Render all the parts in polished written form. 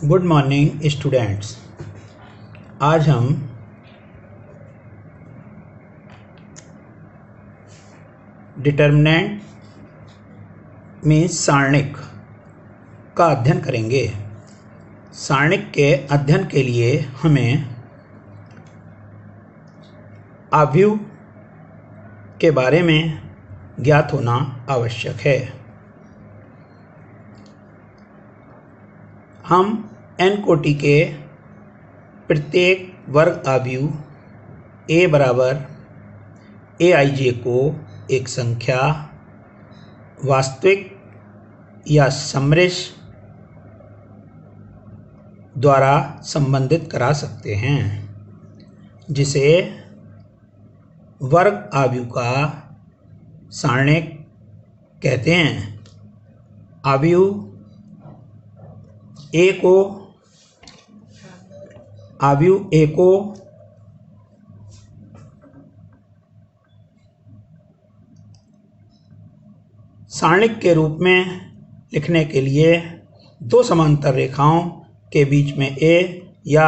Good morning students. आज हम determinant means सारणिक का अध्ययन करेंगे। सारणिक के अध्ययन के लिए हमें आव्यूह के बारे में ज्ञात होना आवश्यक है। हम n कोटि के प्रत्येक वर्ग आव्यूह a बराबर aij को एक संख्या, वास्तविक या सम्मिश्र द्वारा संबंधित करा सकते हैं, जिसे वर्ग आव्यूह का सारणिक कहते हैं। आव्यूह A को सारणिक के रूप में लिखने के लिए दो समांतर रेखाओं के बीच में A या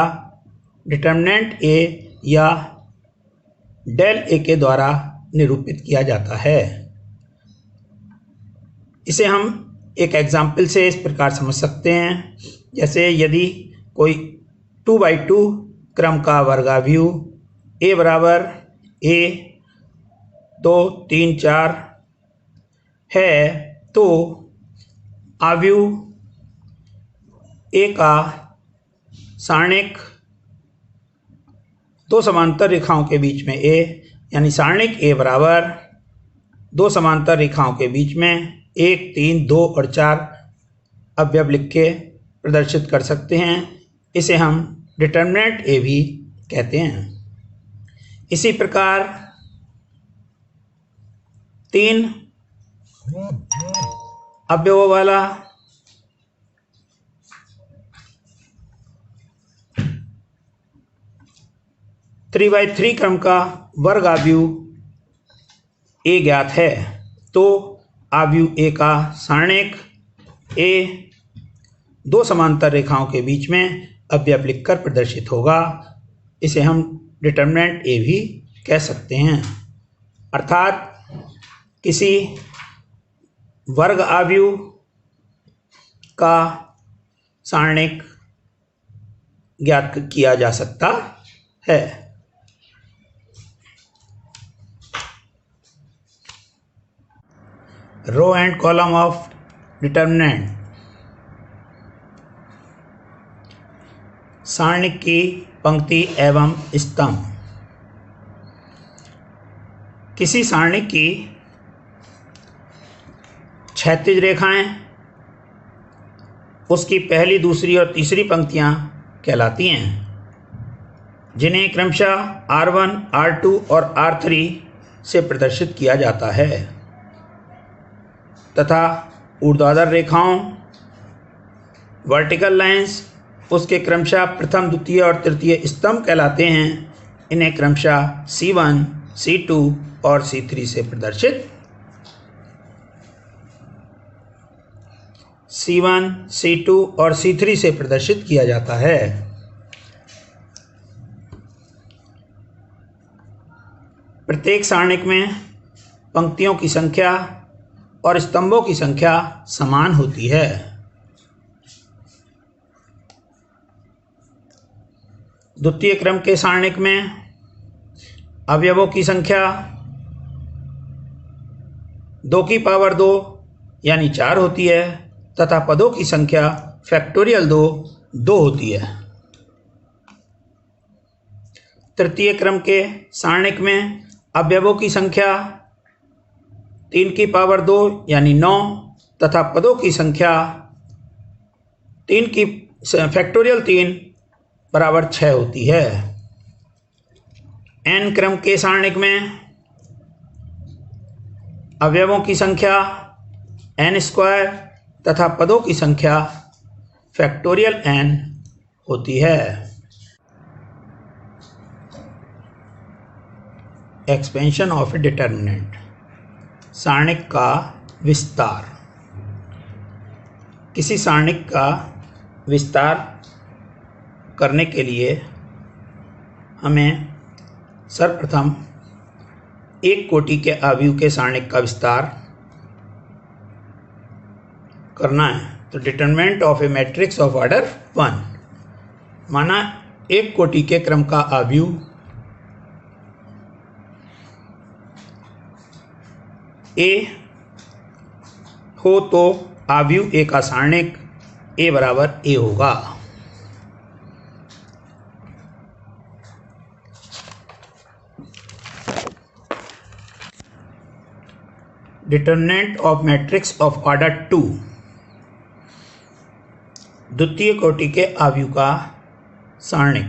डिटर्मिनेंट A या डेल A के द्वारा निरूपित किया जाता है। इसे हम एक एग्जाम्पल से इस प्रकार समझ सकते हैं, जैसे यदि कोई 2x2 क्रम का वर्गाव्यूह a बराबर a 2 3 4 है, तो आव्यूह a का सारणिक दो समांतर रेखाओं के बीच में a, यानी सारणिक a बराबर दो समांतर रेखाओं के बीच में 1 3 2 और 4 अवयव लिख के प्रदर्शित कर सकते हैं। इसे हम डिटर्मिनेंट A भी कहते हैं। इसी प्रकार 3 अवयवों वाला थ्री बाई थ्री क्रम का वर्ग आव्यूह A ज्ञात है, तो आव्यूह A का सारणिक A दो समांतर रेखाओं के बीच में अवयव लिखकर प्रदर्शित होगा। इसे हम डिटर्मिनेंट A भी कह सकते हैं। अर्थात किसी वर्ग आव्यूह का सारणिक ज्ञात किया जा सकता है। Row and column of determinant. सारणिक की पंक्ति एवं स्तंभ। किसी सारणिक की क्षैतिज रेखाएं उसकी पहली, दूसरी और तीसरी पंक्तियां कहलाती हैं, जिन्हें क्रमशः R1, R2 और R3 से प्रदर्शित किया जाता है, तथा ऊर्ध्वाधर रेखाओं वर्टिकल लाइंस उसके क्रमशः प्रथम, द्वितीय और तृतीय स्तंभ कहलाते हैं। इन्हें क्रमशः C1, C2 और C3 से प्रदर्शित C1, C2 और C3 से प्रदर्शित किया जाता है। प्रत्येक सारणिक में पंक्तियों की संख्या और स्तंभों की संख्या समान होती है। द्वितीय क्रम के सारणिक में अवयवों की संख्या 2 की पावर 2 यानी 4 होती है, तथा पदों की संख्या फैक्टोरियल 2 होती है। तृतीय क्रम के सारणिक में अवयवों की संख्या 3 की पावर 2 यानी 9, तथा पदों की संख्या 3 की फैक्टोरियल 3 बराबर 6 होती है। n क्रम के सारणिक में अवयवों की संख्या n² तथा पदों की संख्या फैक्टोरियल n होती है। Expansion of a determinant. सारणिक का विस्तार। किसी सारणिक का विस्तार करने के लिए हमें सर्वप्रथम एक कोटि के अवयव के सारणिक का विस्तार करना है। तो determinant of a matrix of order 1, माना एक कोटि के क्रम का अवयव ए हो तो अवयव ए का सारणिक ए बराबर ए होगा। Determinant of matrix of order 2, द्वितीय कोटि के अवयव का सारणिक,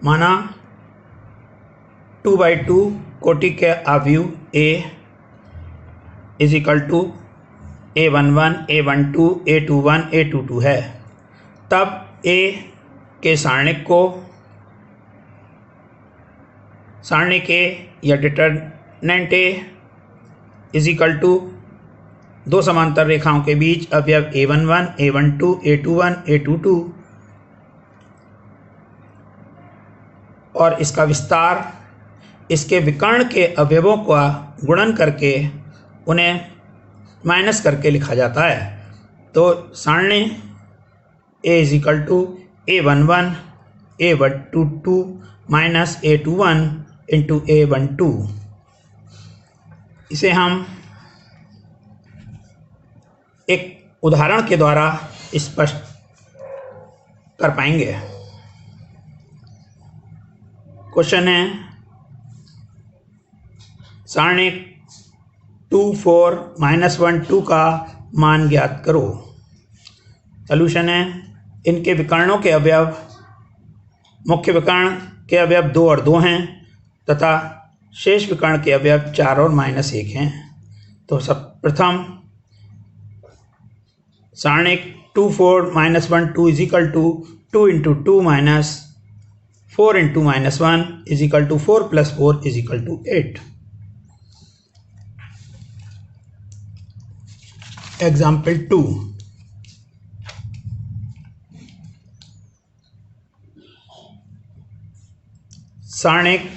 माना 2/2 कोटि के अवयव ए is equal to A11, A12, A21, A22 है। तब ए के सारणिक को सारणिक ए या determinant A is equal to दो समांतर रेखाओं के बीच अवयव A11, A12, A21, A22 और इसका विस्तार इसके विकर्ण के अवयवों का गुणन करके उन्हें माइनस करके लिखा जाता है। तो सारणी A is equal to A11, A12 minus A21 into A12। इसे हम एक उदाहरण के द्वारा स्पष्ट कर पाएंगे। क्वेश्चन है सारणी 2, 4, -1, 2 का मान ज्ञात करो। सॉल्यूशन है इनके विकर्णों के अवयव, मुख्य विकर्ण के अवयव 2 और 2 हैं तथा शेष विकर्ण के अवयव 4 और -1 हैं। तो सब प्रथम सारणिक 2, 4, -1, 2 is equal to 2 into 2 minus 4 into -1 is equal to 4 plus 4 is equal to 8। Example 2, सारणिक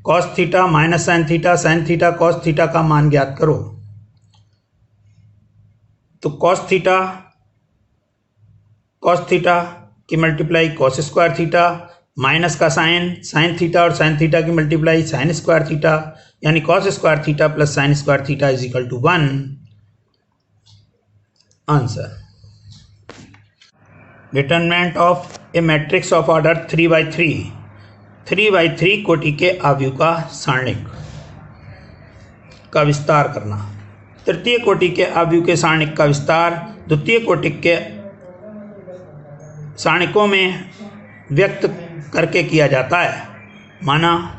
cos theta minus sine theta cos theta का मान ज्ञात करो। तो cos थीटा की multiply cos square theta minus का साइन थीटा और साइन थीटा की मल्टीप्लाई साइन स्क्वायर थीटा, यानी cos square theta plus sine square theta is equal to 1। Answer. Determinant of a matrix of order 3/3 कोटि के अवयव का सारणिक का विस्तार करना। तृतीय कोटि के अवयव के सारणिक का विस्तार द्वितीय कोटि के सारणिकों में व्यक्त करके किया जाता है। माना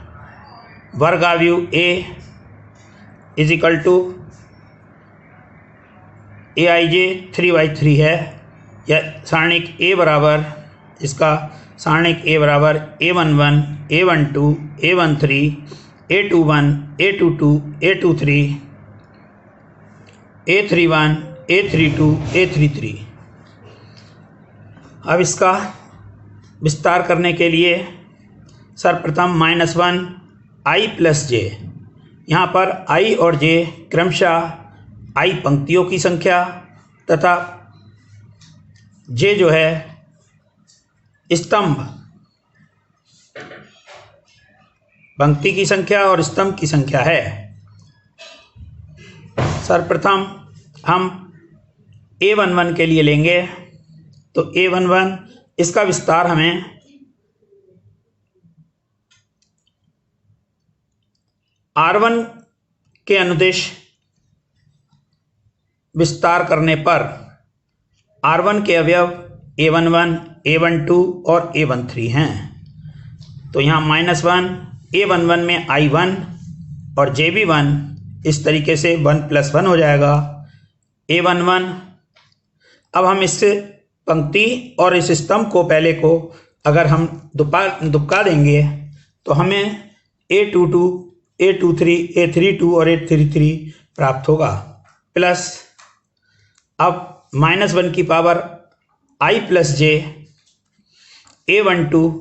वर्ग अवयव ए इज इक्वल टू AIJ 3/3 है, या सारणिक ए बराबर, इसका सारणिक ए बराबर A11, A12, A13, A21, A22, A23, A31, A32, A33। अब इसका विस्तार करने के लिए सर्वप्रथम -1 I प्लस j, यहाँ पर I और j क्रमशः I पंक्तियों की संख्या तथा j जो है स्तंभ, पंक्ति की संख्या और स्तंभ की संख्या है। सर्वप्रथम हम A11 के लिए लेंगे। तो A11 इसका विस्तार हमें R1 के अनुदिश विस्तार करने पर R1 के अवयव A11, A12 और A13 हैं। तो यहाँ -1 A11 में I1 और JB1 इस तरीके से 1 + 1 हो जाएगा A11। अब हम इस पंक्ति और इस स्तंभ को पहले को अगर हम दुबका देंगे तो हमें A22, A23, A32 और A33 प्राप्त होगा। प्लस अब -1 की power I plus J A12।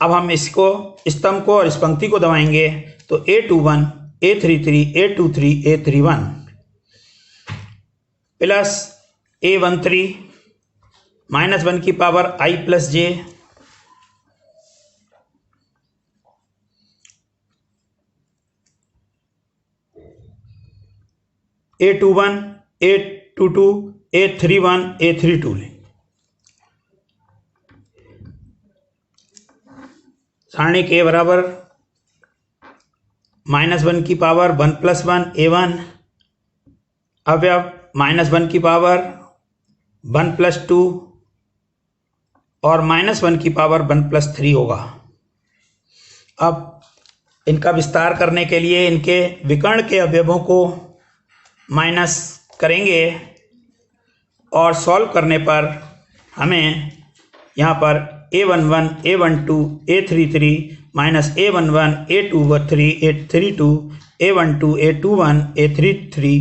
अब हम इसको स्तंभ को और इस पंक्ति को दबाएंगे तो A21 A33 A23 A31 plus A13 -1 की power I plus J A21 A22 A31 A32 लें। सारणी के बराबर -1 की पावर 1 + 1 A1 अवयव -1 की पावर 1 + 2 और -1 की पावर 1 + 3 होगा। अब इनका विस्तार करने के लिए इनके विकर्ण के अवयवों को माइनस करेंगे और सॉल्व करने पर हमें यहाँ पर A11 A12 A33 -A11 A23 A32 A12 A21 A33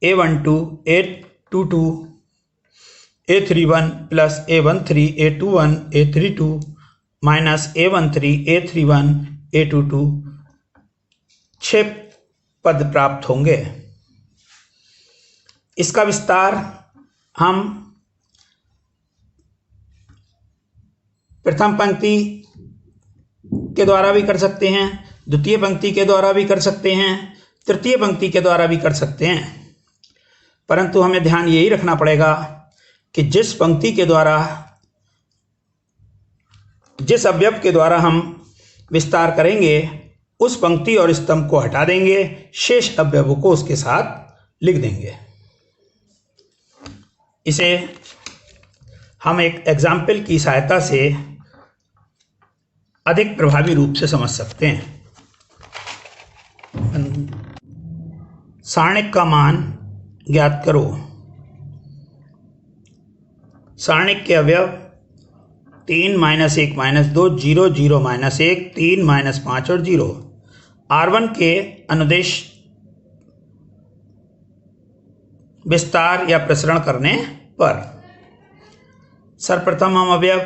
A12 A22 A31 plus A13 A21 A32 -A13 A31 A22 6 पद प्राप्त होंगे। इसका विस्तार हम प्रथम पंक्ति के द्वारा भी कर सकते हैं, द्वितीय पंक्ति के द्वारा भी कर सकते हैं, तृतीय पंक्ति के द्वारा भी कर सकते हैं, परंतु हमें ध्यान यही रखना पड़ेगा कि जिस पंक्ति के द्वारा, जिस अवयव के द्वारा हम विस्तार करेंगे उस पंक्ति और स्तंभ को हटा देंगे, शेष अवयवों को उसके साथ लिख देंगे। इसे हम एक एग्जाम्पल की सहायता से अधिक प्रभावी रूप से समझ सकते हैं। सारणिक का मान ज्ञात करो। सारणिक के अवयव 3 - 1 - 2 0 0 - 1 3 - 5 और 0। R1 के अनुदेश विस्तार या प्रसरण करने पर सर्वप्रथम हम अवयव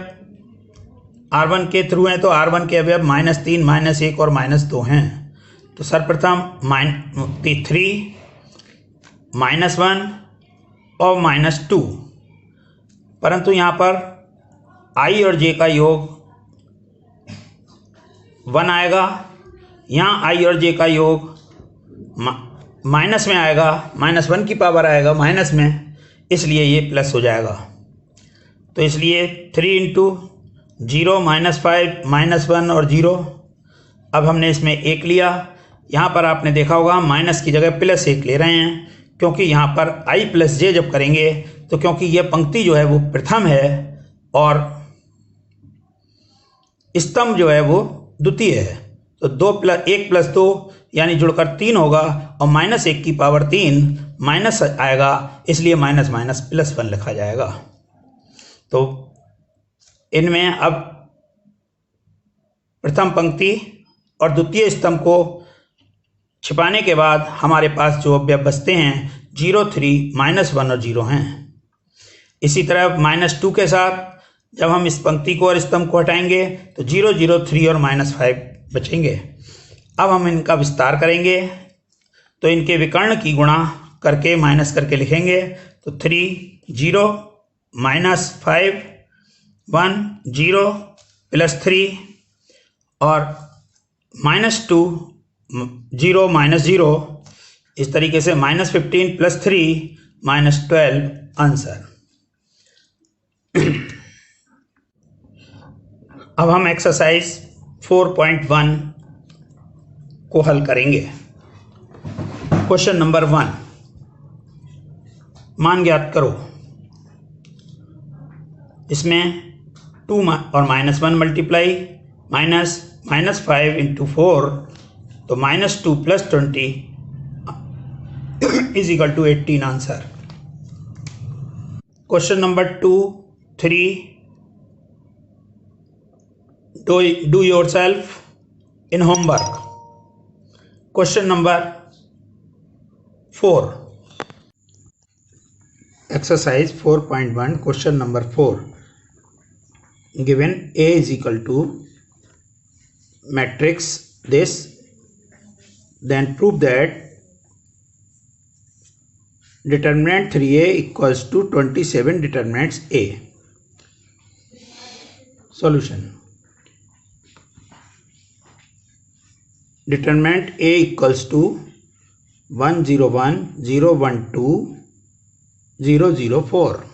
R1 के थ्रू हैं तो R1 के अवयव -3 -1 और -2 हैं। तो सर्वप्रथम -3 -1 और -2, परंतु यहाँ पर I और J का योग 1 आएगा, यहाँ I और J का योग माइनस में आएगा, -1 की पावर आएगा माइनस में, इसलिए ये प्लस हो जाएगा। तो इसलिए 3 × 0 -5 -1 और 0। अब हमने इसमें 1 लिया, यहाँ पर आपने देखा होगा माइनस की जगह +1 ले रहे हैं, क्योंकि यहाँ पर I + J जब करेंगे तो क्योंकि यह पंक्ति जो है वो प्रथम है और स्तंभ जो है वो द्वितीय है, तो 1 + 2 यानी जुड़कर 3 होगा और -1 की पावर 3 माइनस आएगा, इसलिए -1 लिखा जाएगा। तो इनमें अब प्रथम पंक्ति और द्वितीय स्तंभ को छिपाने के बाद हमारे पास जो अवयव बचते हैं 0 3 -1 और 0 हैं। इसी तरह -2 के साथ जब हम इस पंक्ति को और स्तंभ को हटाएंगे तो 0 0 3 और -5 बचेंगे। अब हम इनका विस्तार करेंगे तो इनके विकर्ण की गुणा करके माइनस करके लिखेंगे, तो 3 0 -5 1 0 +3 और -2 0 -0, इस तरीके से -15 +3 -12 आंसर। अब हम एक्सरसाइज 4.1 को हल करेंगे। क्वेश्चन नंबर 1, मान ज्ञात करो। इसमें 2 और -1 मल्टीप्लाई -5 × 4, तो -2 + 20 = 18 answer. Question number 2 3, do yourself in homework. Question number 4, Exercise 4.1 question number 4. Given A is equal to matrix this, then prove that determinant 3A equals to 27 determinants A. Solution. Determinant A equals to 101, 012, 004.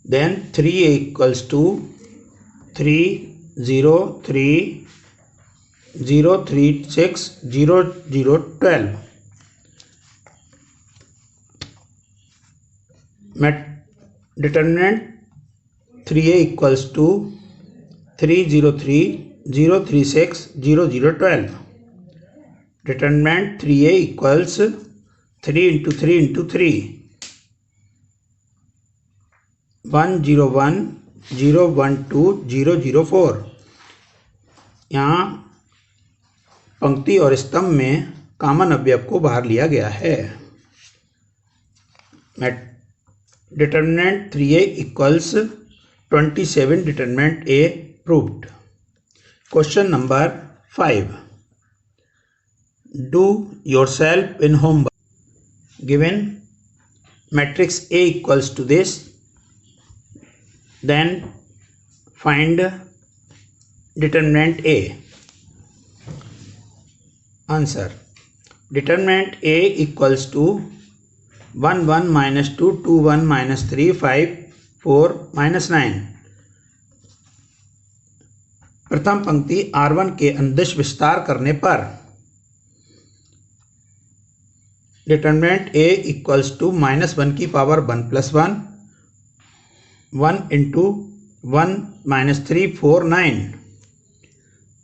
Then 3A equals to 303, 036, 0012. Determinant 3A equals to 303, 036, 0012. Determinant 3A equals 3 into 3 into 3. 101, 012, 004. यहाँ पंक्ति और स्तंभ में common अवयव को बाहर लिया गया है. Determinant 3A equals 27 determinant A proved. Question number 5. Do yourself in homework. Given matrix A equals to this, then find determinant A. Answer. Determinant A equals to 1 1 minus 2 2 1 minus 3 5 4 minus 9. प्रथम पंक्ति R1 के अंदश विस्तार करने पर determinant A equals to -1 की power 1 + 1 1 into 1 minus 3 4 9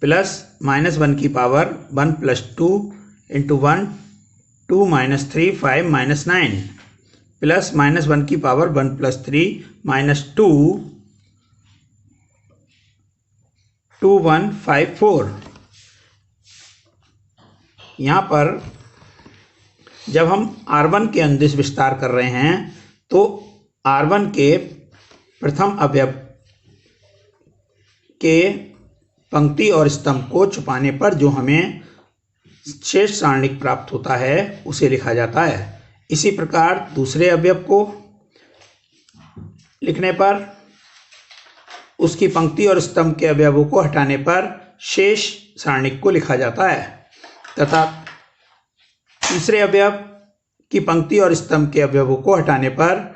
plus -1 की power 1 + 2 into 1 2 minus 3 5 minus 9 plus -1 की power 1 + 3 minus 2 2 1 5 4. यहाँ पर जब हम R1 के अंदिश विस्तार कर रहे हैं तो R1 के प्रथम अवयव के पंक्ति और स्तंभ को छुपाने पर जो हमें शेष सारणिक प्राप्त होता है उसे लिखा जाता है. इसी प्रकार दूसरे अवयव को लिखने पर उसकी पंक्ति और स्तंभ के अवयवों को हटाने पर शेष सारणिक को लिखा जाता है तथा तीसरे अवयव की पंक्ति और स्तंभ के अवयवों को हटाने पर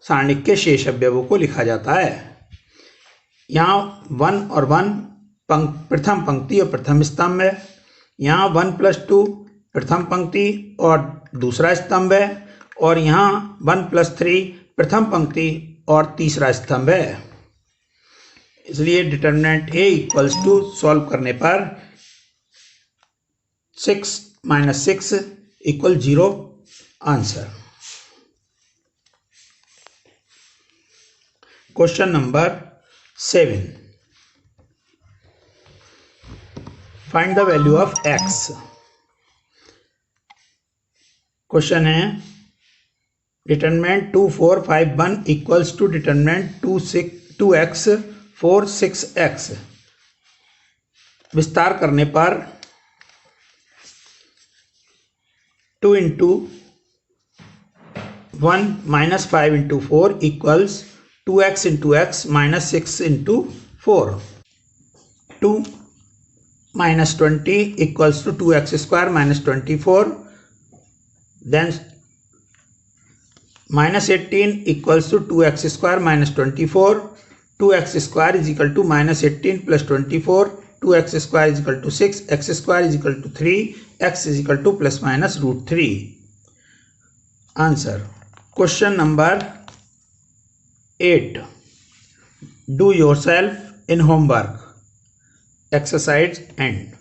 सारणिक के शेष अवयवों को लिखा जाता है. यहाँ 1 और 1 प्रथम पंक्ति और प्रथम स्तंभ है. यहाँ 1 + 2 प्रथम पंक्ति और दूसरा स्तंभ है और यहाँ 1 + 3 प्रथम पंक्ति और तीसरा स्तंभ है. इसलिए determinant A equals to solve करने पर 6 - 6 = 0. Answer. Question number 7. Find the value of x. Question है determinant 2 4 5 1 equals to determinant 2x 4 6x. विस्तार करने पर 2 into 1 minus 5 into 4 equals 2x into x minus 6 into 4. 2 minus 20 equals to 2x² minus 24. Then minus 18 equals to 2x² minus 24. 2x² is equal to minus 18 plus 24. 2x² is equal to 6. x² is equal to 3. x is equal to plus minus √3. Answer. Question number 8. Do yourself in homework. Exercise end.